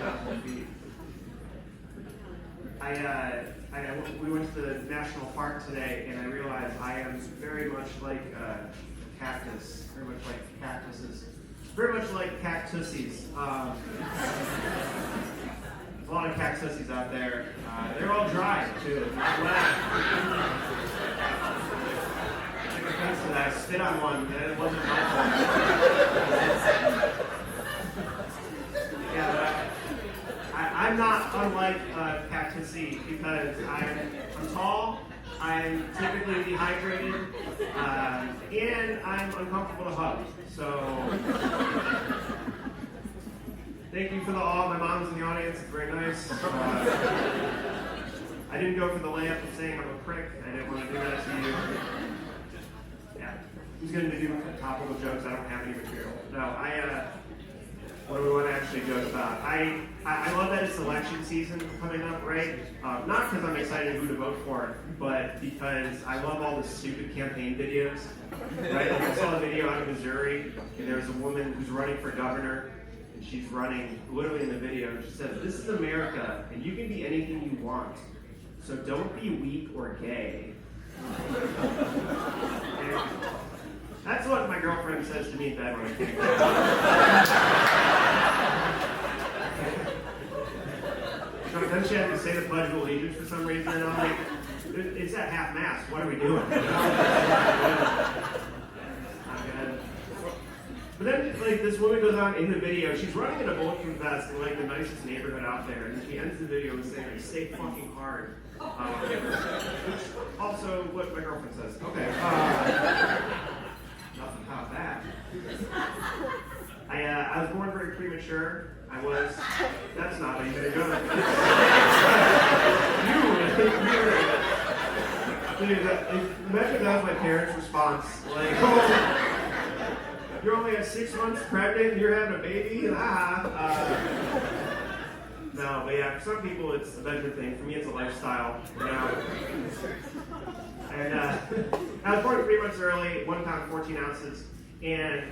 2,000 feet. We went to the national park today, and I realized I am very much like a cactus, very much like cactuses, very much like cactuses. There's a lot of cactuses out there. They're all dry, too, not wet. Take offense to that. I spit on one, and it wasn't my fault. Yeah, but I'm not unlike cactusy because I'm tall, I'm typically dehydrated, and I'm uncomfortable to hug. So, thank you for all my moms in the audience. It's very nice. I didn't go for the layup of saying I'm a prick. I didn't want to do that to you. Yeah, who's going to do topical jokes? I don't have any material. No, what do we want to actually joke about? I love that it's election season coming up, right? Not because I'm excited who to vote for, but because I love all the stupid campaign videos, right? Like I saw a video out of Missouri, and there was a woman who's running for governor, and she's running, literally in the video, she says, "This is America, and you can be anything you want, so don't be weak or gay." And that's what my girlfriend says to me in bed when I can't get out. Then she had to say the Pledge of Allegiance for some reason, and I'm like, it's at half-mast, what are we doing? But then, like, this woman goes on in the video, she's running in a bulletproof vest in, like, the nicest neighborhood out there, and she ends the video with saying, like, stay fucking hard. Which also what my girlfriend says. Okay. Nothing about that. I was born very premature. That's not how you're going to go. Imagine that was my parents' response. Like, oh, you're only at 6 months pregnant and you're having a baby? No, but yeah, for some people it's a better thing. For me, it's a lifestyle. You know? And I was born 3 months early, 1 pound, 14 ounces, and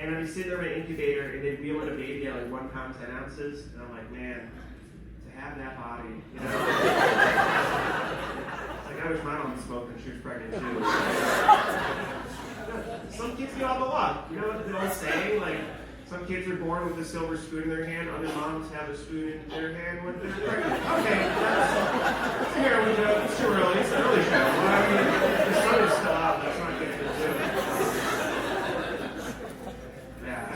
I'd be sitting there in an incubator, and they'd wheel in a baby at like 1 pound, 10 ounces, and I'm like, man, to have that body, you know? It's like, I wish my mom smoked when she was pregnant too. Some kids get all the luck. You know what the old saying, like, some kids are born with a silver spoon in their hand, other moms have a spoon in their hand when they're pregnant. Okay, that's a heroin joke. It's too early. It's an early show. Well, I mean, the sun is still out. That's not good to do. Yeah.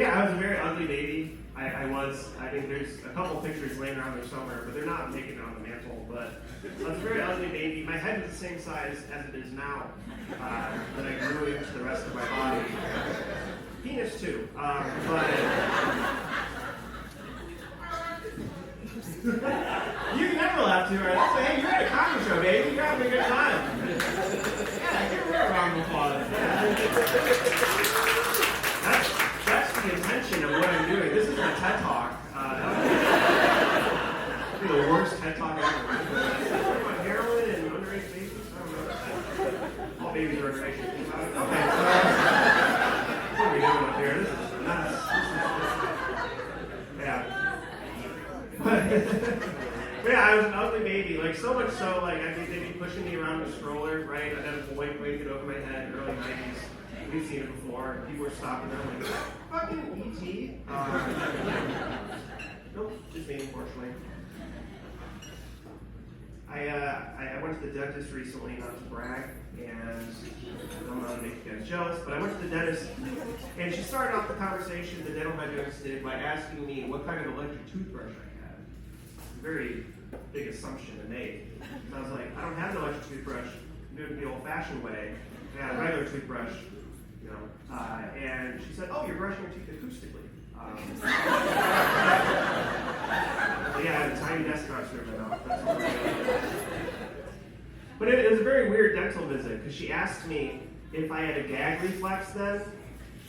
I was a very ugly baby. I think there's a couple pictures laying around there somewhere, but they're not making it on the mantle. But I was a very ugly baby. My head was the same size as it is now, but I grew into the rest of my body. Penis too, but you never laugh too hard. That's like, hey, you're at a comedy show, baby. You're having a good time. Yeah, give her a round of applause. Yeah. That's the intention of what I'm doing. This isn't a TED Talk. That would be the worst TED Talk ever. About heroin and underage babies? I don't know. All babies are underage. Okay, what are we doing up here? This is nuts. Yeah. But yeah, I was an ugly baby. Like, so much so, like, I think they'd be pushing me around in a stroller, right? I'd have a boy blanket over my head, early 90s. We've seen it before. People were stopping them like, fucking E.T. Nope, just me, unfortunately. I went to the dentist recently, not to brag, and I don't want to make you guys jealous, but I went to the dentist, and she started off the conversation, the dental hygienist did, by asking me what kind of electric toothbrush I had. It's a very big assumption to make. And I was like, I don't have an electric toothbrush. I'm doing it the old-fashioned way. I had a regular toothbrush. You know, and she said, "Oh, you're brushing your teeth acoustically." Yeah, I had a tiny desk across from my mouth. That's all. But it was a very weird dental visit because she asked me if I had a gag reflex then.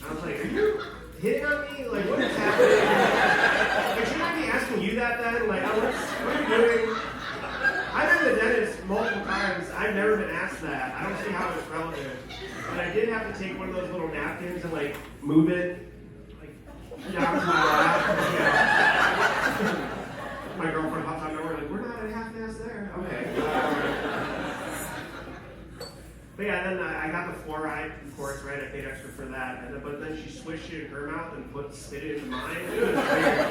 I was like, "Are you hitting on me? Like, what is happening?" Like, shouldn't I be asking you that then? Like, what are you doing? I've been to the dentist multiple times. I've never been asked that. I don't see how it's relevant. But I did have to take one of those little napkins and like move it Yeah, I was my laugh. Yeah. My girlfriend hopped on over like, we're not at half-ass there. Okay. But yeah, then I got the fluoride, of course, right? I paid extra for that. And then, but then she swished it in her mouth and spit it in mine. It was weird.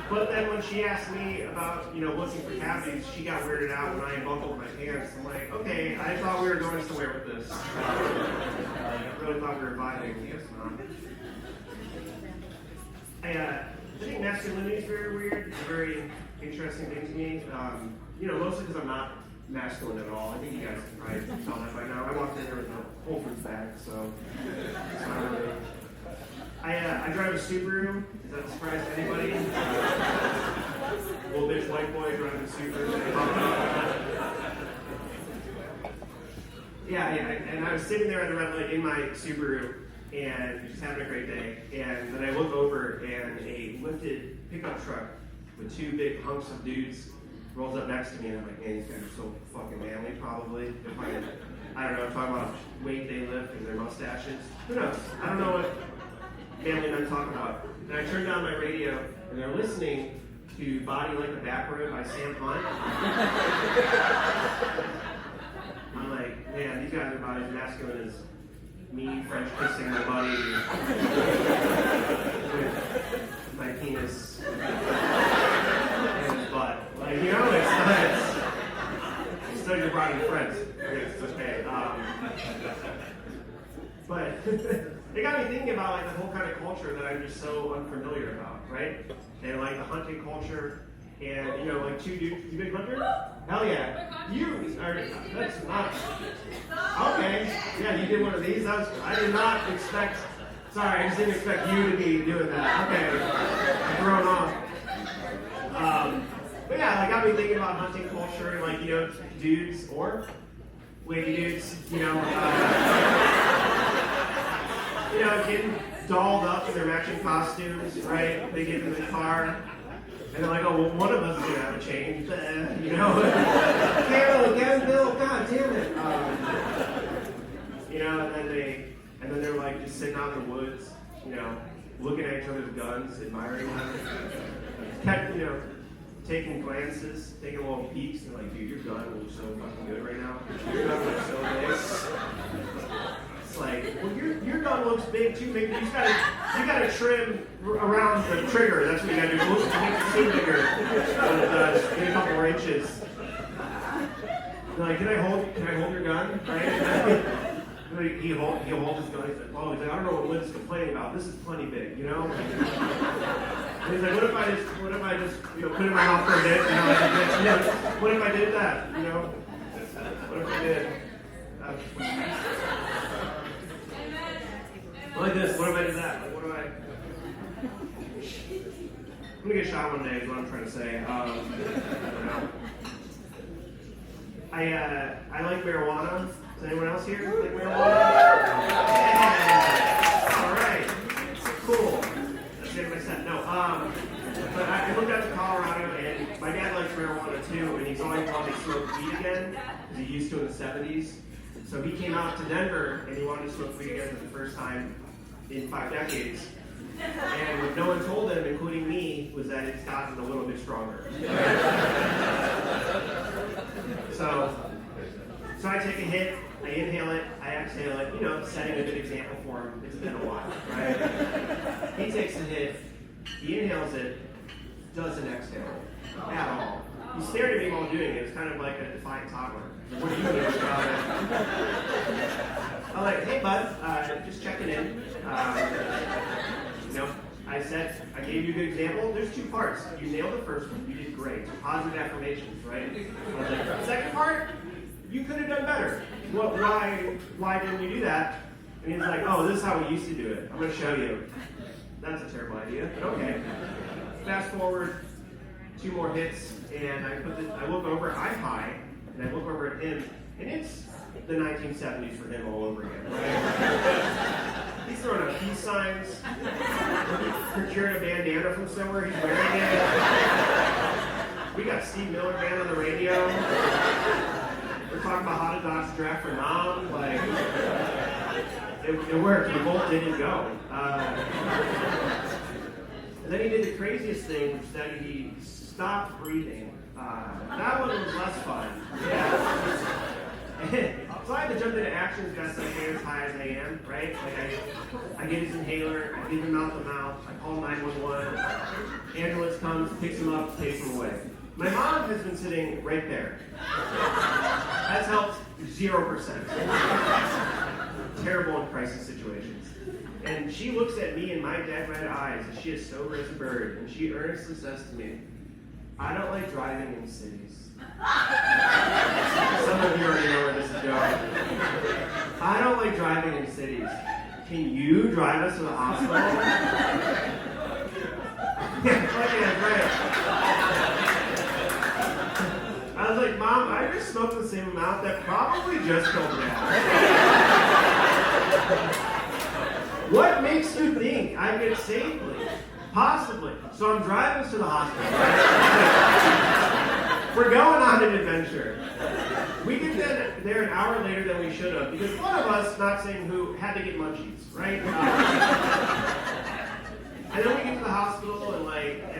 But then when she asked me about, looking for cavities, she got weirded out when I unbuckled my pants. I'm like, okay, I thought we were going somewhere with this. I really thought we were vibing. I guess not. I think masculinity is very weird. It's a very interesting thing to me. Mostly because I'm not masculine at all. I think you guys can probably tell that by now. I walked in here with a Whole Foods bag, so it's not really. I drive a Subaru. Does that surprise anybody? Little bitch white boy driving a Subaru. Yeah, and I was sitting there at the red light in my Subaru and just having a great day. And then I look over and a lifted pickup truck with two big hunks of dudes rolls up next to me, and I'm like, man, these guys are so fucking manly, probably. I don't know, talking about weight they lift and their mustaches. Who knows? I don't know what family men talk about. And I turned on my radio, and they're listening to Body Like a Back Road by Sam Hunt. I'm like, man, these guys are about as masculine as me French kissing my buddy with my penis and his butt. Like, it's still your body friends. It's okay. But it got me thinking about like the whole kind of culture that I'm just so unfamiliar about, right? And like the hunting culture, and like two dudes, you big hunter? Hell yeah. You are, that's not, okay. Yeah, you did one of these. I did not expect, sorry, I just didn't expect you to be doing that. Okay, I'm thrown off. But yeah, like got me thinking about hunting culture, and like, dudes or lady dudes, getting dolled up in their matching costumes, right? They get in the car, and they're like, oh, well, one of us is gonna have a change, Carol, again, Bill, god damn it. And then they're like just sitting out in the woods, looking at each other's guns, admiring them, taking glances, taking little peeks, and like, dude, your gun looks so fucking good right now. Your gun looks so big. It's like, well, your gun looks big too. Maybe you gotta trim around the trigger. That's what you gotta do. It looks to make it seem bigger than it does. Maybe a couple more inches. They're like, can I hold your gun? Right? He holds his gun. He's like, oh, I don't know what Lynn's complaining about. This is plenty big, And he's like, what if I just, put it in my mouth for a bit, what if I did that, What if I did? Like this, what if I did that? Like, I'm gonna get shot one day is what I'm trying to say. I like marijuana. Does anyone else here like marijuana? Yeah! Alright. Cool. That's the end of my set. No, but I moved out to Colorado, and my dad likes marijuana too, and he's always wanted to smoke weed again, because he used to in the 70s. So he came out to Denver, and he wanted to smoke weed again for the first time in 5 decades. And what no one told him, including me, was that it's gotten a little bit stronger. So I take a hit, I inhale it, I exhale it, setting a good example for him. It's been a while, right? He takes a hit, he inhales it, doesn't exhale at all. He stared at me while doing it. It's kind of like a defiant toddler. What are you doing about it? I'm like, hey bud, just checking in. I gave you a good example. There's 2 parts. You nailed the first one. You did great. So positive affirmations, right? I was like, the second part, you could have done better. Well, why didn't you do that? And he's like, oh, this is how we used to do it. I'm going to show you. That's a terrible idea, but okay. Fast forward, 2 more hits, and I look over, I'm high, and I look over at him, and it's the 1970s for him all over again, right? He's throwing up peace signs. He procured a bandana from somewhere. He's wearing it. We got Steve Miller Band on the radio. We're talking about how to dodge the draft for mom. Like, It worked. The bolt didn't go. And then he did the craziest thing, which is that he stopped breathing. That one was less fun. Yeah. So I had to jump into action as best I can, as high as I am, right? Like I get his inhaler, I give him mouth to mouth, I call 911, ambulance comes, picks him up, takes him away. My mom has been sitting right there. That's helped 0%. Terrible in crisis situations. And she looks at me in my dead red eyes, and she is sober as a bird, and she earnestly says to me, "I don't like driving in cities." Some of you already know where this is going. I don't like driving in cities. Can you drive us to the hospital? Yeah, right. I was like, Mom, I just smoked the same amount that probably just killed Dad. What makes you think I get safely? Possibly. So I'm driving us to the hospital. We're going on an adventure. We get there an hour later than we should have because one of us, not saying who, had to get munchies, right? And then we get to the hospital and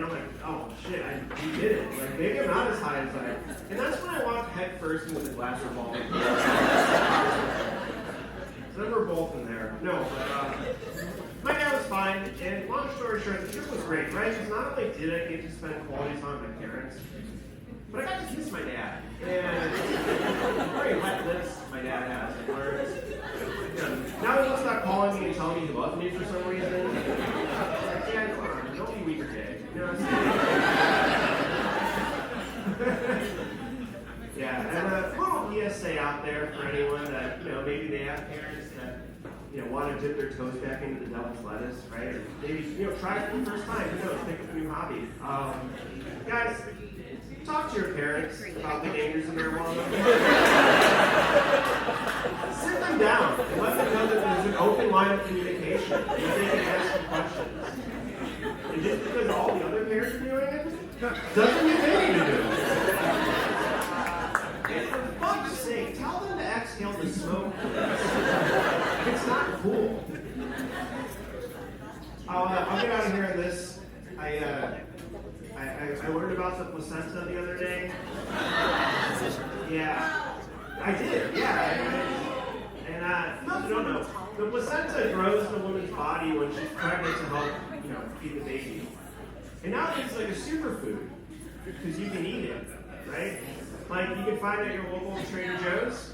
I'm like, oh shit, we did it. Like maybe I'm not as high as I am. And that's when I walked head first into the glass revolving. So then we're both in there. No, but my dad was fine. And long story short, the trip was great, right? Because not only did I get to spend quality time with my parents, but I got to kiss my dad. And very wet lips my dad has. Where now he won't stop calling me and telling me he loves me for some reason. Like, yeah, come on, don't be weak or gay. You know what I'm saying? Yeah, and a little PSA out there for anyone that, maybe they have parents that, want to dip their toes back into the devil's lettuce, right? Or maybe, try it for the first time, pick up a new hobby. Guys, talk to your parents about the dangers of marijuana. Sit them down and let them know that there's an open line of communication and they can ask you questions. And just because all the other parents are doing it, doesn't mean they need to do it. And for fuck's sake, tell them to exhale the smoke. It's not cool. I'll get out of here on this. I learned about the placenta the other day. Yeah, I did. Yeah, and no, you don't know. The placenta grows in a woman's body when she's pregnant to help, feed the baby. And now it's like a superfood because you can eat it, right? Like you can find it at your local Trader Joe's.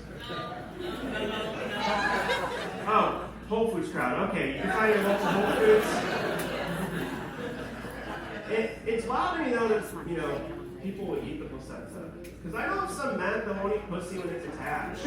Oh, Whole Foods crowd. Okay, you can find it at your local Whole Foods. It's wild to me though that people would eat the placenta because I know of some men that won't eat pussy when it's attached.